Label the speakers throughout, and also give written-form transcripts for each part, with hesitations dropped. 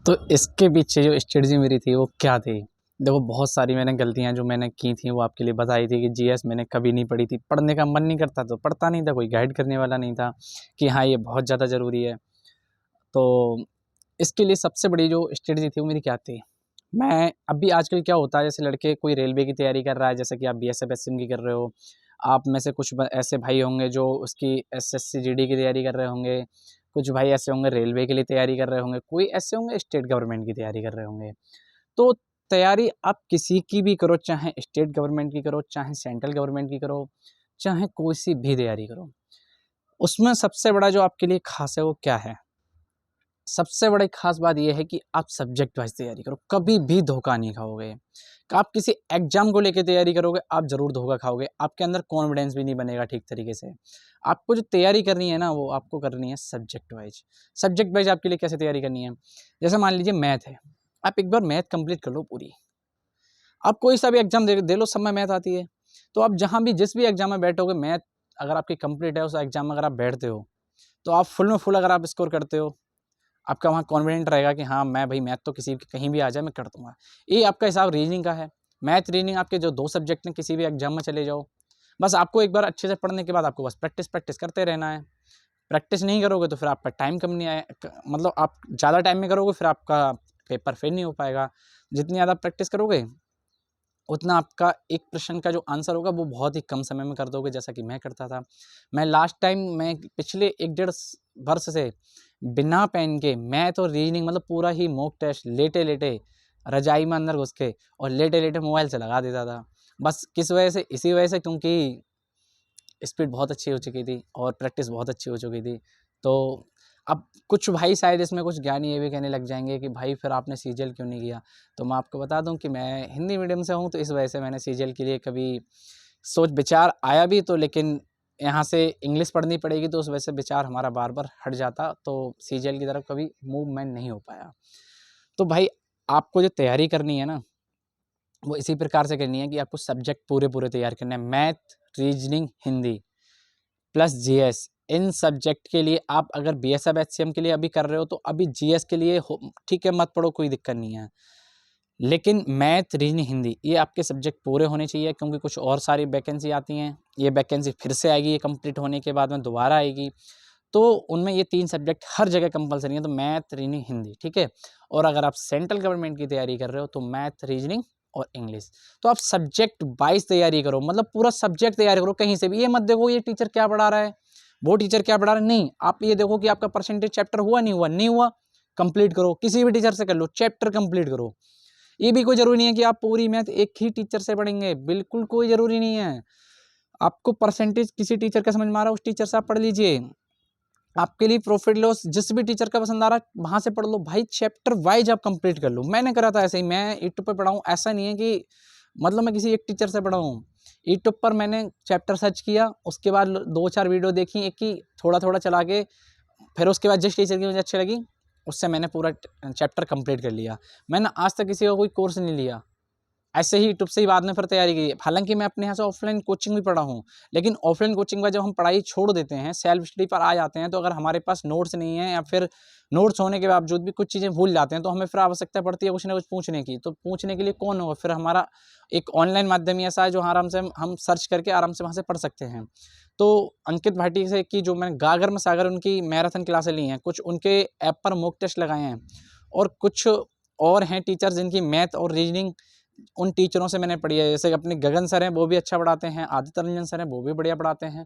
Speaker 1: तो इसके पीछे जो स्ट्रेटजी मेरी थी वो क्या थी? देखो, बहुत सारी मैंने गलतियाँ जो मैंने की थी वो आपके लिए बताई थी कि जीएस मैंने कभी नहीं पढ़ी थी। पढ़ने का मन नहीं करता तो पढ़ता नहीं था, कोई गाइड करने वाला नहीं था कि हाँ, ये बहुत ज़्यादा ज़रूरी है। तो इसके लिए सबसे बड़ी जो स्ट्रेटजी थी वो मेरी क्या थी? मैं अभी आजकल क्या होता है, जैसे लड़के कोई रेलवे की तैयारी कर रहा है, जैसे कि आप बीएसएफ एसएम की कर रहे हो। आप में से कुछ ऐसे भाई होंगे जो उसकी एसएससी जीडी की तैयारी कर रहे होंगे। कुछ भाई ऐसे होंगे रेलवे के लिए तैयारी कर रहे होंगे। कोई ऐसे होंगे स्टेट गवर्नमेंट की तैयारी कर रहे होंगे। तो तैयारी आप किसी की भी करो, चाहे स्टेट गवर्नमेंट की करो, चाहे सेंट्रल गवर्नमेंट की करो, चाहे कोई सी भी तैयारी करो, उसमें सबसे बड़ा जो आपके लिए खास है वो क्या है? सबसे बड़ी खास बात यह है कि आप सब्जेक्ट वाइज तैयारी करो, कभी भी धोखा नहीं खाओगे। आप किसी एग्जाम को लेकर तैयारी करोगे, आप जरूर धोखा खाओगे, आपके अंदर कॉन्फिडेंस भी नहीं बनेगा ठीक तरीके से। आपको जो तैयारी करनी है ना, वो आपको करनी है सब्जेक्ट वाइज। सब्जेक्ट वाइज आपके लिए कैसे तैयारी करनी है? जैसे मान लीजिए मैथ है, आप एक बार मैथ कंप्लीट कर लो पूरी। आप कोई सा भी एग्जाम दे लो, सब में मैथ आती है। तो आप जहाँ भी जिस भी एग्जाम में बैठोगे, मैथ अगर आपकी कंप्लीट है, उस एग्जाम में अगर आप बैठते हो तो आप फुल में फुल अगर आप स्कोर करते हो, आपका वहाँ कॉन्फिडेंट रहेगा कि हाँ, मैं भाई मैथ तो किसी कहीं भी आ जाए मैं कर दूंगा। ये आपका हिसाब रीजनिंग का है। मैथ रीजनिंग आपके जो दो सब्जेक्ट हैं, किसी भी एग्जाम में चले जाओ, बस आपको एक बार अच्छे से पढ़ने के बाद आपको बस प्रैक्टिस प्रैक्टिस करते रहना है। प्रैक्टिस नहीं करोगे तो फिर आपका टाइम कम नहीं आए, मतलब आप ज़्यादा टाइम में करोगे फिर आपका पेपर फेल नहीं हो पाएगा। जितनी ज़्यादा प्रैक्टिस करोगे उतना आपका एक प्रश्न का जो आंसर होगा वो बहुत ही कम समय में कर दोगे, जैसा कि मैं करता था। मैं लास्ट टाइम मैं पिछले 1 डेढ़ वर्ष से बिना पेन के मैथ और रीजनिंग, मतलब पूरा ही मॉक टेस्ट लेटे लेटे रजाई में अंदर घुस के और लेटे लेटे मोबाइल से लगा देता था। बस किस वजह से? इसी वजह से, क्योंकि स्पीड बहुत अच्छी हो चुकी थी और प्रैक्टिस बहुत अच्छी हो चुकी थी। तो अब कुछ भाई शायद इसमें कुछ ज्ञानी ये भी कहने लग जाएंगे कि भाई फिर आपने सीजीएल क्यों नहीं किया? तो मैं आपको बता दूं कि मैं हिंदी मीडियम से हूं, तो इस वजह से मैंने सीजीएल के लिए कभी सोच विचार आया भी तो, लेकिन यहाँ से इंग्लिश पढ़नी पड़ेगी तो उस वजह से विचार हमारा बार बार हट जाता, तो सीजीएल की तरफ कभी मूवमेंट नहीं हो पाया। तो भाई, आपको जो तैयारी करनी है ना, वो इसी प्रकार से करनी है कि आपको सब्जेक्ट पूरे पूरे तैयार करने हैं। Math, reasoning, Hindi plus GS, इन सब्जेक्ट के लिए आप अगर बीएसएफ एचसीएम के लिए अभी कर रहे हो तो अभी जीएस के लिए ठीक है, मत पढ़ो, कोई दिक्कत नहीं है। लेकिन मैथ, रीजनिंग, हिंदी ये आपके सब्जेक्ट पूरे होने चाहिए, क्योंकि कुछ और सारी वैकेंसी आती हैं। ये वैकेंसी फिर से आएगी, ये कंप्लीट होने के बाद में दोबारा आएगी, तो उनमें ये 3 सब्जेक्ट हर जगह कंपलसरी है। तो मैथ, रीजनिंग, हिंदी, ठीक है। और अगर आप सेंट्रल गवर्नमेंट की तैयारी कर रहे हो तो मैथ, रीजनिंग और इंग्लिश। तो आप सब्जेक्ट वाइज तैयारी करो, मतलब पूरा सब्जेक्ट तैयारी करो। कहीं से भी ये मत देखो ये टीचर क्या पढ़ा रहा है, वो टीचर क्या पढ़ा रहा है, नहीं। आप ये देखो कि आपका परसेंटेज चैप्टर हुआ नहीं हुआ, नहीं हुआ कंप्लीट करो, किसी भी टीचर से कर लो, चैप्टर कंप्लीट करो। ये भी कोई जरूरी नहीं है कि आप पूरी मैथ एक ही टीचर से पढ़ेंगे, बिल्कुल कोई जरूरी नहीं है। आपको परसेंटेज किसी टीचर का समझ में आ रहा है, उस टीचर से आप पढ़ लीजिए। आपके लिए प्रॉफिट लॉस जिस भी टीचर का पसंद आ रहा है वहां से पढ़ लो भाई, चैप्टर वाइज आप कंप्लीट कर लो। मैंने करा था ऐसे ही, मैं यूट्यूब पे पढ़ा हूँ, ऐसा नहीं है कि मतलब मैं किसी एक टीचर से पढ़ा हूँ। यूट्यूब पर मैंने चैप्टर सर्च किया, उसके बाद 2-4 वीडियो देखी, एक ही थोड़ा थोड़ा चला के, फिर उसके बाद जिस टीचर की मुझे अच्छी लगी उससे मैंने पूरा चैप्टर कंप्लीट कर लिया। मैंने आज तक किसी का कोई कोर्स नहीं लिया, ऐसे ही यूट्यूब से ही बाद में फिर तैयारी की। हालांकि मैं अपने यहाँ से ऑफलाइन कोचिंग भी पढ़ा हूँ, लेकिन ऑफलाइन कोचिंग का जब हम पढ़ाई छोड़ देते हैं, सेल्फ स्टडी पर आ जाते हैं, तो अगर हमारे पास नोट्स नहीं है या फिर नोट्स होने के बावजूद भी कुछ चीज़ें भूल जाते हैं, तो हमें फिर आवश्यकता पड़ती है कुछ ना कुछ पूछने की। तो पूछने के लिए कौन होगा? फिर हमारा एक ऑनलाइन माध्यम ही ऐसा है जो आराम से हम सर्च करके आराम से वहाँ से पढ़ सकते हैं। तो अंकित भाटी से की जो मैंने गागर में सागर उनकी मैराथन क्लासें ली हैं, कुछ उनके ऐप पर मॉक टेस्ट लगाए हैं, और कुछ और हैं टीचर जिनकी मैथ और रीजनिंग उन टीचरों से मैंने पढ़ी है। जैसे अपने गगन सर हैं, वो भी अच्छा पढ़ाते हैं, आदित्य रंजन सर हैं, वो भी बढ़िया पढ़ाते हैं,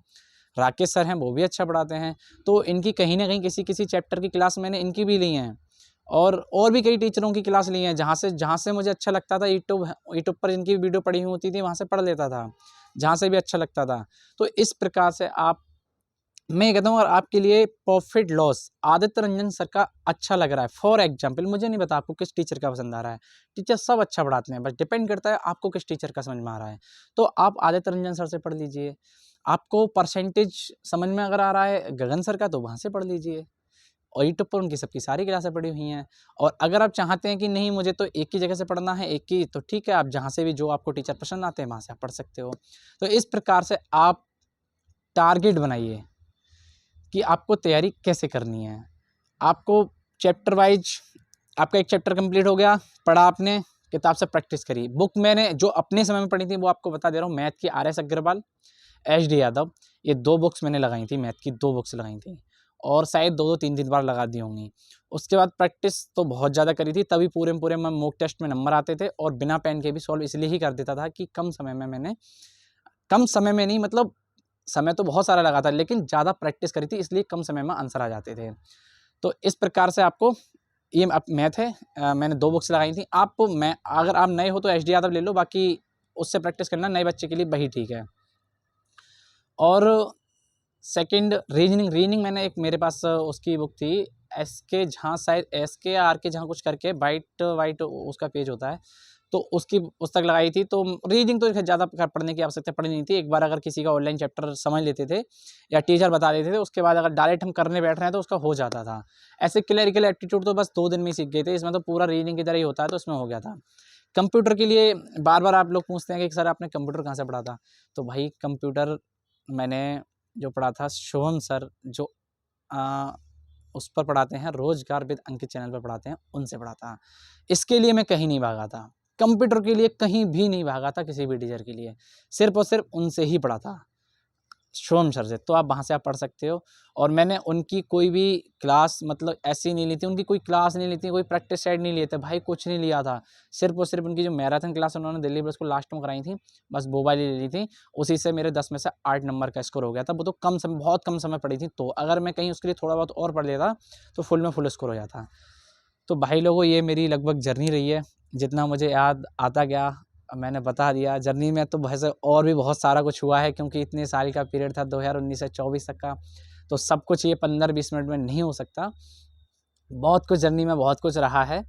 Speaker 1: राकेश सर हैं, वो भी अच्छा पढ़ाते हैं। तो इनकी कहीं ना कहीं किसी किसी चैप्टर की क्लास मैंने इनकी भी ली हैं, और भी कई टीचरों की क्लास ली हैं। जहाँ से मुझे अच्छा लगता था, यूट्यूब पर इनकी वीडियो पढ़ी हुई होती थी, वहाँ से पढ़ लेता था, जहाँ से भी अच्छा लगता था। तो इस प्रकार से मैं ये कहता हूँ, अगर आपके लिए profit loss Aditya Ranjan sir का अच्छा लग रहा है, फॉर एग्जाम्पल, मुझे नहीं पता आपको किस टीचर का पसंद आ रहा है, टीचर सब अच्छा पढ़ाते हैं, बस डिपेंड करता है आपको किस टीचर का समझ में आ रहा है। तो आप आदित्य रंजन सर से पढ़ लीजिए। आपको परसेंटेज समझ में अगर आ रहा है गगन सर का, तो वहाँ से पढ़ लीजिए, और यूट्यूब पर उनकी सबकी सारी क्लासें पड़ी हुई हैं। और अगर आप चाहते हैं कि नहीं मुझे तो एक ही जगह से पढ़ना है, एक ही, तो ठीक है, आप जहाँ से भी जो आपको टीचर पसंद आते हैं वहाँ से आप पढ़ सकते हो। तो इस प्रकार से आप टारगेट बनाइए कि आपको तैयारी कैसे करनी है। आपको चैप्टर वाइज आपका एक चैप्टर कंप्लीट हो गया, पढ़ा आपने, किताब से प्रैक्टिस करी। बुक मैंने जो अपने समय में पढ़ी थी वो आपको बता दे रहा हूँ, मैथ की RS अग्रवाल, HD यादव, ये 2 बुक्स मैंने लगाई थी, मैथ की 2 बुक्स लगाई थी और शायद 2-2 3-3 बार लगा दी होंगी। उसके बाद प्रैक्टिस तो बहुत ज़्यादा करी थी, तभी पूरे में पूरे मैं मॉक टेस्ट में नंबर आते थे और बिना पेन के भी सॉल्व इसलिए ही कर देता था कि कम समय में मैंने, कम समय में नहीं मतलब समय तो बहुत सारा लगा था, लेकिन ज़्यादा प्रैक्टिस करी थी इसलिए कम समय में आंसर आ जाते थे। तो इस प्रकार से आपको ये मैथ है, मैंने 2 बुक्स लगाई थी। मैं अगर आप नए हो तो HD यादव ले लो, बाकी उससे प्रैक्टिस करना, नए बच्चे के लिए वही ठीक है। और सेकंड रीजनिंग मैंने एक, मेरे पास उसकी बुक थी, SK झा, शायद SK या RK झा कुछ करके, वाइट उसका पेज होता है, तो उसकी पुस्तक लगाई थी। तो रीडिंग तो ज़्यादा पढ़ने की आवश्यकता पड़ी नहीं थी, एक बार अगर किसी का ऑनलाइन चैप्टर समझ लेते थे या टीचर बता देते थे, उसके बाद अगर डायरेक्ट हम करने बैठ रहे हैं तो उसका हो जाता था। ऐसे क्लरिकल एप्टीट्यूड तो बस 2 दिन में ही सीख गए थे, इसमें तो पूरा रीडिंग की तरह ही होता है, तो इसमें हो गया था। कंप्यूटर के लिए बार बार आप लोग पूछते हैं कि सर आपने कंप्यूटर कहाँ से पढ़ा था, तो भाई कंप्यूटर मैंने जो पढ़ा था शुभम सर, जो आ, उस पर पढ़ाते हैं, रोजगार विद अंकित चैनल पर पढ़ाते हैं, उनसे पढ़ा था। इसके लिए मैं कहीं नहीं भागा था, कंप्यूटर के लिए कहीं भी नहीं भागा था, किसी भी टीचर के लिए, सिर्फ और सिर्फ उनसे ही पढ़ा था, शुभम सर से। तो आप वहाँ से आप पढ़ सकते हो। और मैंने उनकी कोई भी क्लास मतलब ऐसी नहीं ली थी, उनकी कोई क्लास नहीं ली थी, कोई प्रैक्टिस सेट नहीं लिए थे भाई, कुछ नहीं लिया था। सिर्फ और सिर्फ उनकी जो मैराथन क्लास उन्होंने दिल्ली पुलिस को लास्ट में कराई थी, बस वो वाली ले ली थी, उसी से मेरे 10 में से 8 नंबर का स्कोर हो गया था। वो तो कम समय, बहुत कम समय पड़ी थी, तो अगर मैं कहीं उसके लिए थोड़ा बहुत और पढ़ लेता तो फुल में फुल स्कोर हो जाता। तो भाई लोगों, ये मेरी लगभग जर्नी रही है, जितना मुझे याद आता गया मैंने बता दिया। जर्नी में तो वैसे और भी बहुत सारा कुछ हुआ है, क्योंकि इतने साल का पीरियड था 2019 से 24 तक का, तो सब कुछ ये 15-20 मिनट में नहीं हो सकता। बहुत कुछ जर्नी में बहुत कुछ रहा है,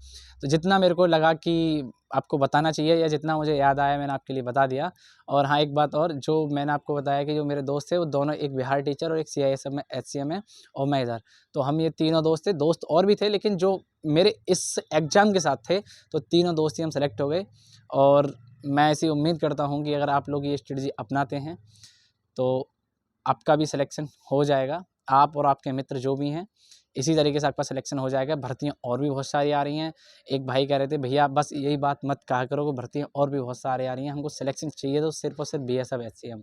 Speaker 1: तो जितना मेरे को लगा कि आपको बताना चाहिए या जितना मुझे याद आया मैंने आपके लिए बता दिया। और हाँ, एक बात और, जो मैंने आपको बताया कि जो मेरे दोस्त थे वो दोनों, एक बिहार टीचर और एक CISF में HCM है और मैं इधर, तो हम ये तीनों दोस्त थे। दोस्त और भी थे, लेकिन जो मेरे इस एग्ज़ाम के साथ थे, तो तीनों दोस्त ही हम सेलेक्ट हो गए। और मैं ऐसी उम्मीद करता हूँ कि अगर आप लोग ये स्ट्रेटजी अपनाते हैं तो आपका भी सिलेक्शन हो जाएगा, आप और आपके मित्र जो भी हैं, इसी तरीके से आपका सिलेक्शन हो जाएगा। भर्तियाँ और भी बहुत सारी आ रही हैं। एक भाई कह रहे थे, भैया बस यही बात मत कहा करो कि भर्तियाँ और भी बहुत सारी आ रही हैं, हमको सिलेक्शन चाहिए तो सिर्फ और सिर्फ BSF HCM।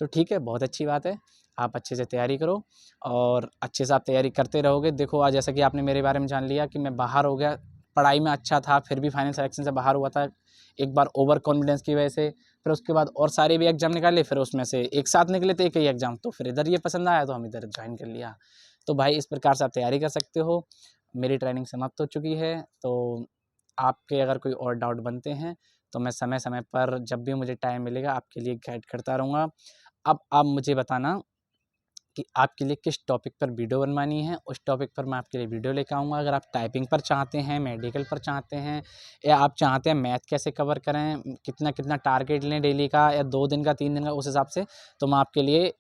Speaker 1: तो ठीक है, बहुत अच्छी बात है, आप अच्छे से तैयारी करो और अच्छे से आप तैयारी करते रहोगे। देखो आज जैसा कि आपने मेरे बारे में जान लिया कि मैं बाहर हो गया, पढ़ाई में अच्छा था, फिर भी फाइनल सिलेक्शन से बाहर हुआ था, एक बार ओवर कॉन्फिडेंस की वजह से। फिर उसके बाद और सारे भी एग्ज़ाम निकाले, फिर उसमें से एक साथ निकले थे एक ही एग्ज़ाम, तो फिर इधर ये पसंद आया तो हम इधर ज्वाइन कर लिया। तो भाई इस प्रकार से आप तैयारी कर सकते हो। मेरी ट्रेनिंग समाप्त हो चुकी है, तो आपके अगर कोई और डाउट बनते हैं तो मैं समय समय पर जब भी मुझे टाइम मिलेगा आपके लिए गाइड करता रहूँगा। अब आप मुझे बताना कि आपके लिए किस टॉपिक पर वीडियो बनवानी है, उस टॉपिक पर मैं आपके लिए वीडियो लेकर आऊँगा। अगर आप टाइपिंग पर चाहते हैं, मेडिकल पर चाहते हैं, या आप चाहते हैं मैथ कैसे कवर करें, कितना कितना टारगेट लें डेली का या 2 दिन का 3 दिन का, उस हिसाब से तो मैं आपके लिए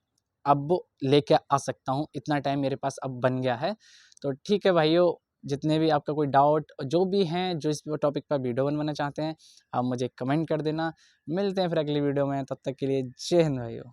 Speaker 1: अब लेके आ सकता हूँ, इतना टाइम मेरे पास अब बन गया है। तो ठीक है भाइयों, जितने भी आपका कोई डाउट जो भी हैं, जो इस टॉपिक पर वीडियो बनवाना चाहते हैं, आप मुझे कमेंट कर देना। मिलते हैं फिर अगली वीडियो में, तब तक के लिए जय हिंद भाइयों।